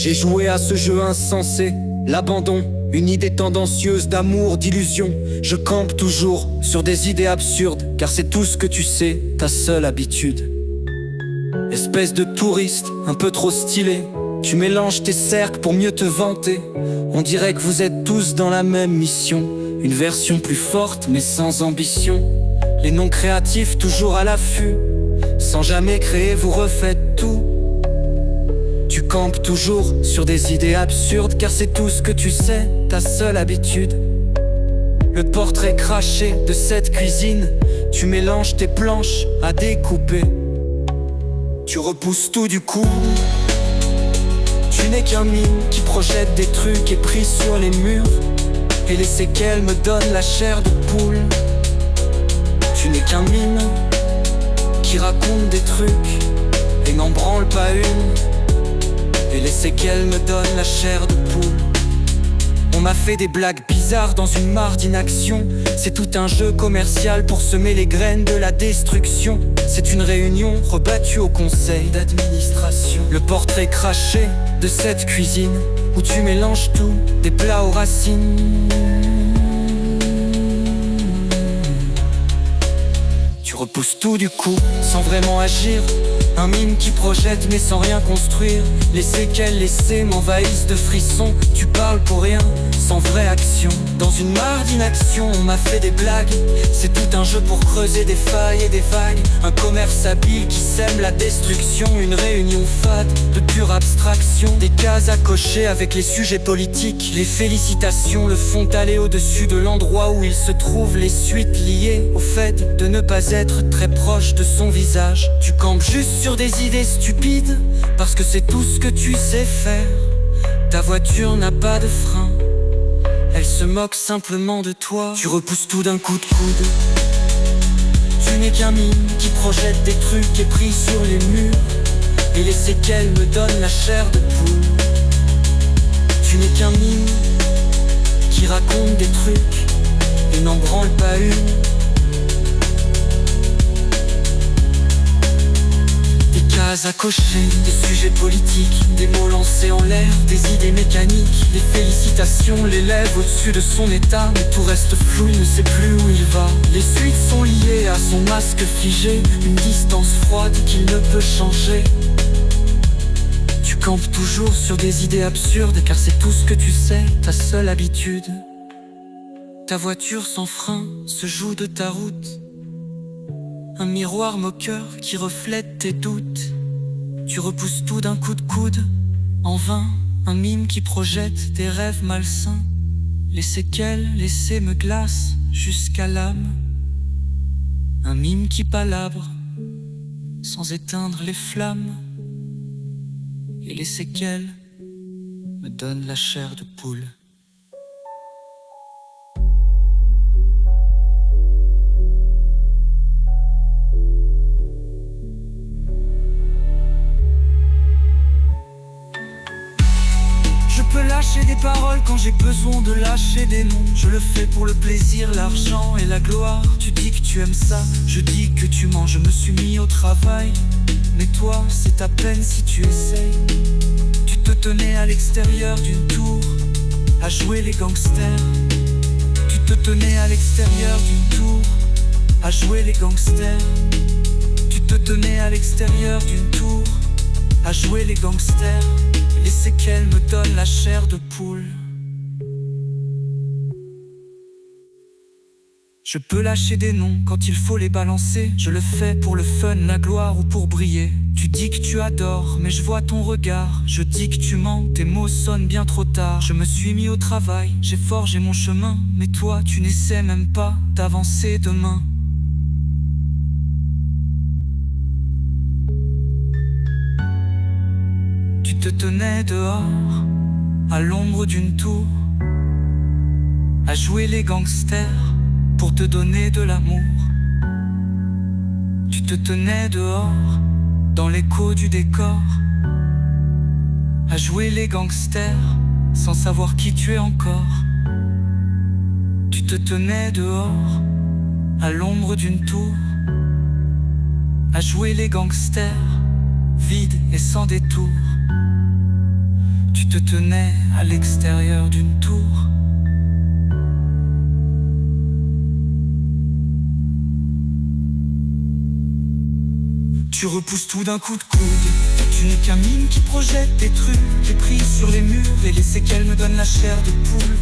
J'ai joué à ce jeu insensé, l'abandon, une idée tendancieuse d'amour, d'illusion. Je campe toujours sur des idées absurdes, car c'est tout ce que tu sais, ta seule habitude. Espèce de touriste, un peu trop stylé, tu mélanges tes cercles pour mieux te vanter. On dirait que vous êtes tous dans la même mission, une version plus forte mais sans ambition. Les non créatifs toujours à l'affût, sans jamais créer vous refaites tout. Tu campes toujours sur des idées absurdes, car c'est tout ce que tu sais, ta seule habitude. Le portrait craché de cette cuisine, tu mélanges tes planches à découper. Tu repousses tout du coup. Tu n'es qu'un mime qui projette des trucs épris sur les murs, et les séquelles me donnent la chair de poule. Tu n'es qu'un mime qui raconte des trucs et n'en branle pas une, et les séquelles me donnent la chair de poule. On m'a fait des blagues bizarres dans une mare d'inaction. C'est tout un jeu commercial pour semer les graines de la destruction. C'est une réunion rebattue au conseil d'administration. Le portrait craché de cette cuisine où tu mélanges tout, des plats aux racines. Tu repousses tout du coup, sans vraiment agir. Un mime qui projette mais sans rien construire. Les séquelles laissées m'envahissent de frissons. Tu parles pour rien, sans vraie action. Dans une mare d'inaction, on m'a fait des blagues. C'est tout un jeu pour creuser des failles et des vagues. Un commerce habile qui sème la destruction. Une réunion fade de pure abstraction. Des cases à cocher avec les sujets politiques. Les félicitations le font aller au-dessus de l'endroit où il se trouve. Les suites liées au fait de ne pas être très proche de son visage. Tu campes juste sur des idées stupides, parce que c'est tout ce que tu sais faire. Ta voiture n'a pas de frein, elle se moque simplement de toi. Tu repousses tout d'un coup de coude. Tu n'es qu'un mime qui projette des trucs épris sur les murs, et les séquelles me donnent la chair de poule. Tu n'es qu'un mime qui raconte des trucs et n'en branle pas une. À cocher, des sujets politiques, des mots lancés en l'air, des idées mécaniques, des félicitations l'élève au-dessus de son état, mais tout reste flou, il ne sait plus où il va. Les suites sont liées à son masque figé, une distance froide qu'il ne peut changer. Tu campes toujours sur des idées absurdes, car c'est tout ce que tu sais, ta seule habitude. Ta voiture sans frein se joue de ta route, un miroir moqueur qui reflète tes doutes. Tu repousses tout d'un coup de coude, en vain, un mime qui projette des rêves malsains. Les séquelles laissées me glacent jusqu'à l'âme. Un mime qui palabre, sans éteindre les flammes. Et les séquelles me donnent la chair de poule. Je peux lâcher des paroles quand j'ai besoin de lâcher des noms. Je le fais pour le plaisir, l'argent et la gloire. Tu dis que tu aimes ça, je dis que tu mens. Je me suis mis au travail, mais toi c'est à peine si tu essayes. Tu te tenais à l'extérieur d'une tour, à jouer les gangsters. Tu te tenais à l'extérieur d'une tour, à jouer les gangsters. Tu te tenais à l'extérieur d'une tour, à jouer les gangsters. Les séquelles me donnent la chair de poule. Je peux lâcher des noms quand il faut les balancer. Je le fais pour le fun, la gloire ou pour briller. Tu dis que tu adores, mais je vois ton regard. Je dis que tu mens, tes mots sonnent bien trop tard. Je me suis mis au travail, j'ai forgé mon chemin, mais toi tu n'essaies même pas d'avancer demain. Tu te tenais dehors, à l'ombre d'une tour, à jouer les gangsters pour te donner de l'amour. Tu te tenais dehors, dans l'écho du décor, à jouer les gangsters sans savoir qui tu es encore. Tu te tenais dehors, à l'ombre d'une tour, à jouer les gangsters, vide et sans détour. Tu te tenais à l'extérieur d'une tour. Tu repousses tout d'un coup de coude. Tu n'es qu'un mime qui projette des trucs, des prises sur les murs et les séquelles me donnent la chair de poule.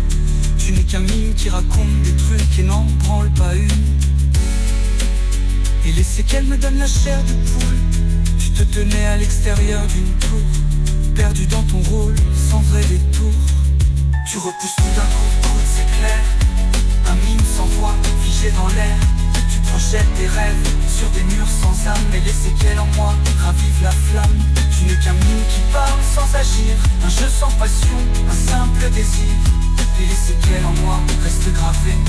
Tu n'es qu'un mime qui raconte des trucs et n'en branle pas une. Et les séquelles me donnent la chair de poule. Tu te tenais à l'extérieur d'une tour, perdu dans ton rôle, sans vrai détour. Tu repousses tout d'un coup de coude, c'est clair. Un mime sans voix, figé dans l'air. Tu projettes des rêves sur des murs sans âme, mais les séquelles en moi ravivent la flamme. Tu n'es qu'un mime qui parle sans agir, un jeu sans passion, un simple désir. Et les séquelles en moi restent gravées.